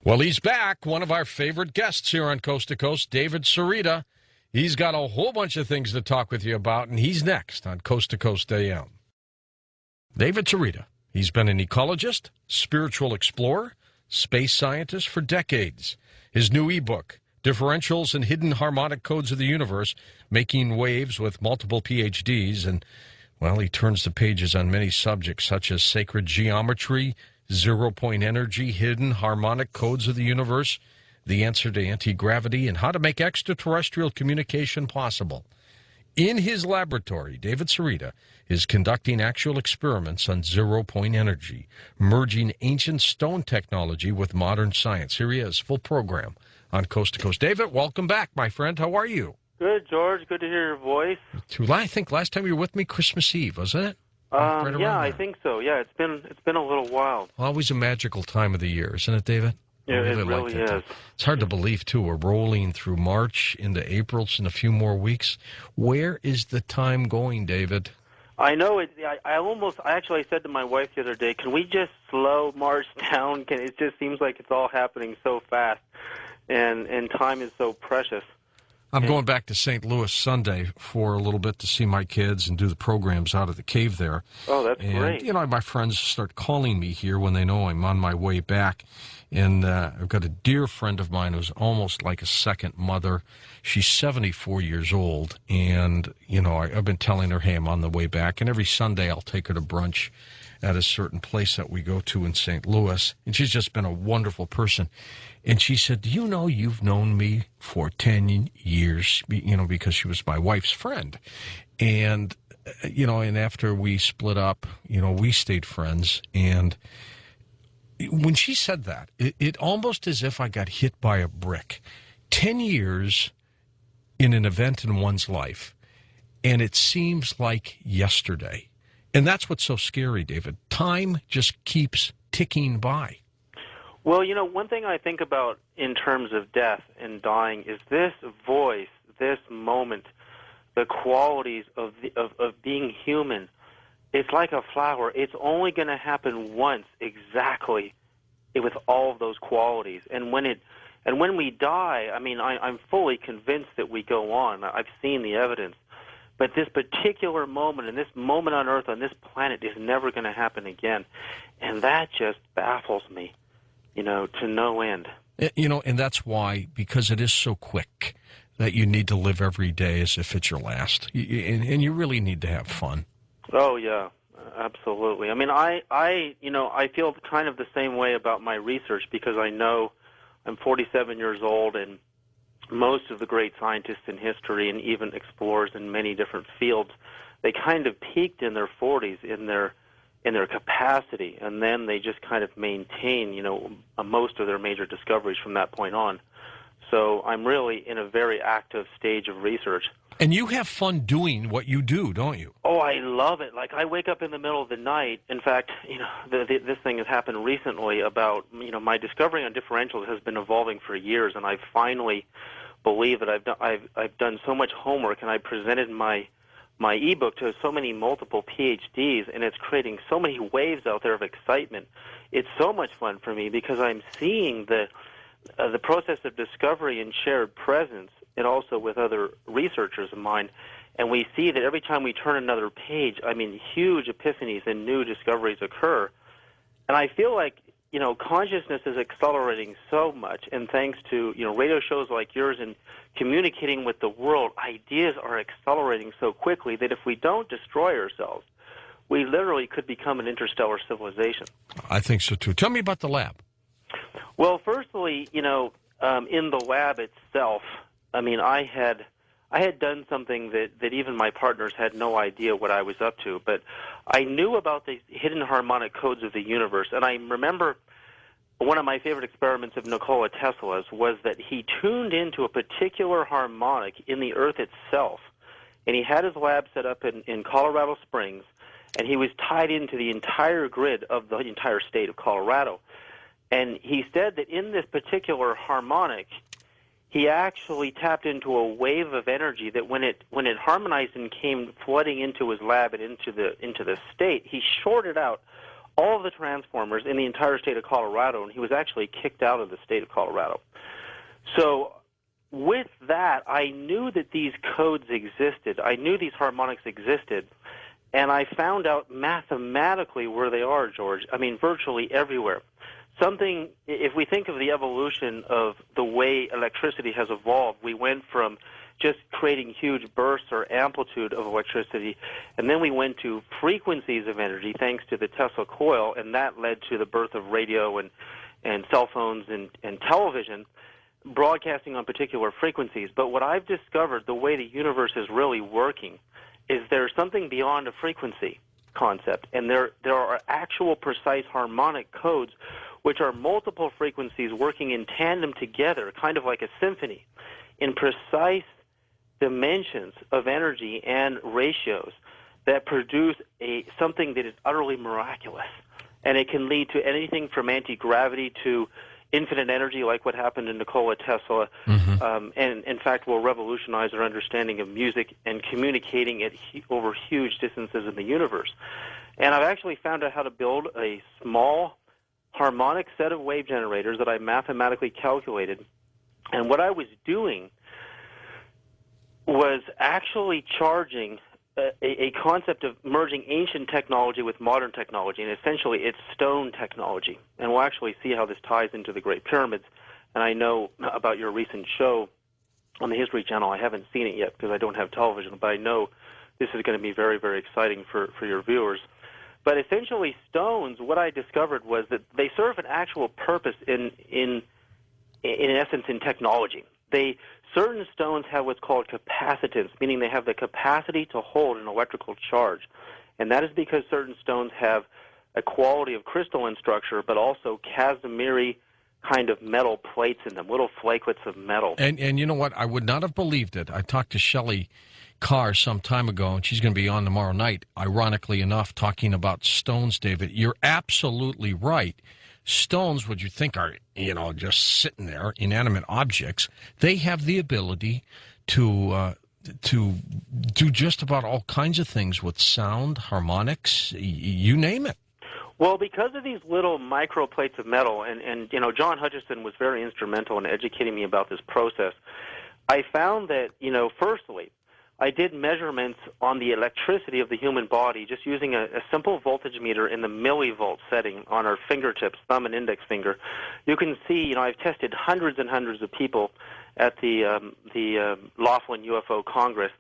Well, he's back. One of our favorite guests here on Coast to Coast, David Sarita. He's got a whole bunch of things to talk with you about, and he's next on Coast to Coast AM. David Sarita. He's been an ecologist, spiritual explorer, space scientist for decades. His new ebook, Differentials and Hidden Harmonic Codes of the Universe, Making Waves with Multiple PhDs, and, well, he turns the pages on many subjects such as sacred geometry, zero-point energy, hidden harmonic codes of the universe, the answer to anti-gravity, and how to make extraterrestrial communication possible. In his laboratory, David Sarita is conducting actual experiments on zero-point energy, merging ancient stone technology with modern science. Here he is, full program on Coast to Coast. David, welcome back, my friend. How are you? Good, George. Good to hear your voice. I think last time you were with me, Christmas Eve, wasn't it? Yeah, I think so. Yeah, it's been a little while. Always a magical time of the year, isn't it, David? Yeah, it really is. It's hard to believe, too. We're rolling through March into April in a few more weeks. Where is the time going, David? I know it. I said to my wife the other day, can we just slow March down? It just seems like it's all happening so fast, and time is so precious. I'm going back to St. Louis Sunday for a little bit to see my kids and do the programs out of the cave there. Oh, that's great. You know, my friends start calling me here when they know I'm on my way back. And I've got a dear friend of mine who's almost like a second mother. She's 74 years old. And, you know, I've been telling her, hey, I'm on the way back. And every Sunday I'll take her to brunch at a certain place that we go to in St. Louis. And she's just been a wonderful person. And she said, do you know you've known me for 10 years, you know, because she was my wife's friend. And, you know, and after we split up, you know, we stayed friends. And when she said that, it almost as if I got hit by a brick. 10 years in an event in one's life, and it seems like yesterday. And that's what's so scary, David. Time just keeps ticking by. Well, you know, one thing I think about in terms of death and dying is this voice, this moment, the qualities of being human. It's like a flower. It's only going to happen once exactly with all of those qualities. And when we die, I mean, I'm fully convinced that we go on. I've seen the evidence. But this particular moment and this moment on Earth, on this planet, is never going to happen again. And that just baffles me, you know, to no end. You know, and that's why, because it is so quick, that you need to live every day as if it's your last. And you really need to have fun. Oh, yeah, absolutely. I mean, I feel kind of the same way about my research because I know I'm 47 years old, and most of the great scientists in history and even explorers in many different fields, they kind of peaked in their 40s in their capacity, and then they just kind of maintain, you know, most of their major discoveries from that point on. So I'm really in a very active stage of research. And you have fun doing what you do, don't you? Oh, I love it. Like, I wake up in the middle of the night. In fact, you know, this thing has happened recently about, you know, my discovery on differentials has been evolving for years, and I finally believe that I've done so much homework, and I presented my ebook to so many multiple PhDs, and it's creating so many waves out there of excitement. It's so much fun for me because I'm seeing the process of discovery and shared presence, and also with other researchers of mine. And we see that every time we turn another page, I mean, huge epiphanies and new discoveries occur. And I feel like, you know, consciousness is accelerating so much, and thanks to, you know, radio shows like yours and communicating with the world, ideas are accelerating so quickly that if we don't destroy ourselves, we literally could become an interstellar civilization. I think so, too. Tell me about the lab. Well, firstly, you know, in the lab itself, I mean, I had done something that even my partners had no idea what I was up to, but I knew about the hidden harmonic codes of the universe, and I remember one of my favorite experiments of Nikola Tesla's was that he tuned into a particular harmonic in the Earth itself, and he had his lab set up in Colorado Springs, and he was tied into the entire grid of the entire state of Colorado. And he said that in this particular harmonic, he actually tapped into a wave of energy that when it harmonized and came flooding into his lab and into the state, he shorted out all of the transformers in the entire state of Colorado, and he was actually kicked out of the state of Colorado. So with that, I knew that these codes existed. I knew these harmonics existed, and I found out mathematically where they are, George. I mean, virtually everywhere. Something, if we think of the evolution of the way electricity has evolved, we went from just creating huge bursts or amplitude of electricity, and then we went to frequencies of energy thanks to the Tesla coil, and that led to the birth of radio and cell phones and television, broadcasting on particular frequencies. But what I've discovered, the way the universe is really working, is there's something beyond a frequency concept, and there are actual precise harmonic codes which are multiple frequencies working in tandem together, kind of like a symphony, in precise dimensions of energy and ratios that produce something that is utterly miraculous. And it can lead to anything from anti-gravity to infinite energy, like what happened to Nikola Tesla, and in fact will revolutionize our understanding of music and communicating it over huge distances in the universe. And I've actually found out how to build a small harmonic set of wave generators that I mathematically calculated. And what I was doing was actually charging a concept of merging ancient technology with modern technology, and essentially it's stone technology. And we'll actually see how this ties into the Great Pyramids. And I know about your recent show on the History Channel. I haven't seen it yet because I don't have television, but I know this is going to be very, very exciting for your viewers. But essentially stones, what I discovered was that they serve an actual purpose in essence in technology. Certain stones have what's called capacitance, meaning they have the capacity to hold an electrical charge. And that is because certain stones have a quality of crystalline structure, but also Casimiri kind of metal plates in them, little flakelets of metal. And you know what? I would not have believed it. I talked to Shelley Carr some time ago, and she's going to be on tomorrow night, ironically enough, talking about stones, David. You're absolutely right. Stones, what you think are, just sitting there, inanimate objects, they have the ability to do just about all kinds of things with sound, harmonics, you name it. Well, because of these little micro plates of metal, and John Hutchison was very instrumental in educating me about this process, I found that, firstly, I did measurements on the electricity of the human body just using a simple voltage meter in the millivolt setting on our fingertips, thumb and index finger. You can see, I've tested hundreds and hundreds of people at the Laughlin UFO Congress,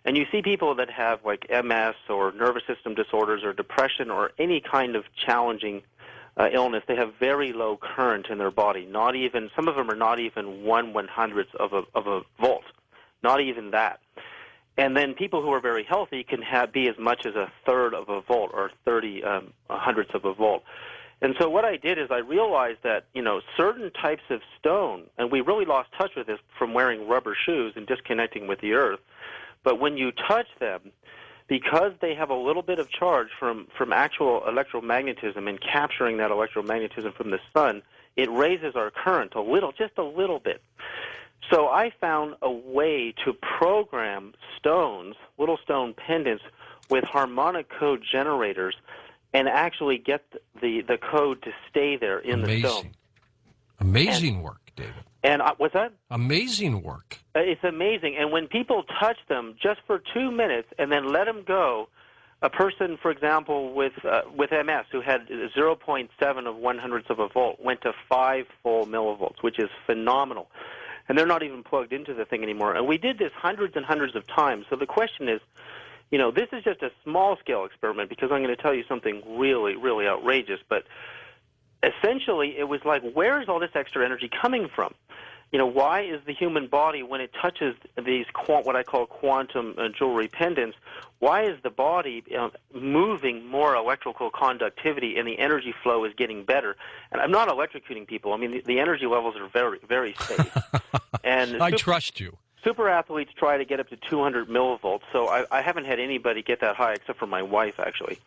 and you see people that have like MS or nervous system disorders or depression or any kind of challenging illness. They have very low current in their body. Some of them are not even 1/100th of a volt, not even that. And then people who are very healthy can be as much as 1/3 of a volt or 30 hundredths of a volt. And so what I did is I realized that, certain types of stone, and we really lost touch with this from wearing rubber shoes and disconnecting with the earth, but when you touch them, because they have a little bit of charge from actual electromagnetism and capturing that electromagnetism from the sun, it raises our current just a little bit. So I found a way to program stones, little stone pendants, with harmonic code generators and actually get the code to stay there in the stone. Amazing work, David. And what's that? Amazing work. It's amazing. And when people touch them just for 2 minutes and then let them go, a person, for example, with MS who had 0.7 of 1/100th of a volt went to 5 full millivolts, which is phenomenal. And they're not even plugged into the thing anymore. And we did this hundreds and hundreds of times. So the question is, this is just a small-scale experiment because I'm going to tell you something really, really outrageous. But essentially, it was like, where is all this extra energy coming from? Why is the human body, when it touches these what I call quantum jewelry pendants, why is the body moving more electrical conductivity and the energy flow is getting better? And I'm not electrocuting people. I mean, the energy levels are very, very safe. And I trust you. Super athletes try to get up to 200 millivolts, so I haven't had anybody get that high except for my wife, actually.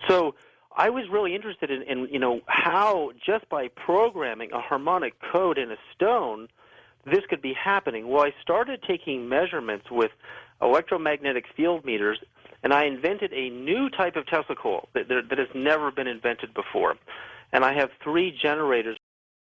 So I was really interested in how just by programming a harmonic code in a stone, this could be happening. Well, I started taking measurements with electromagnetic field meters And I invented a new type of Tesla coil that has never been invented before. And I have 3 generators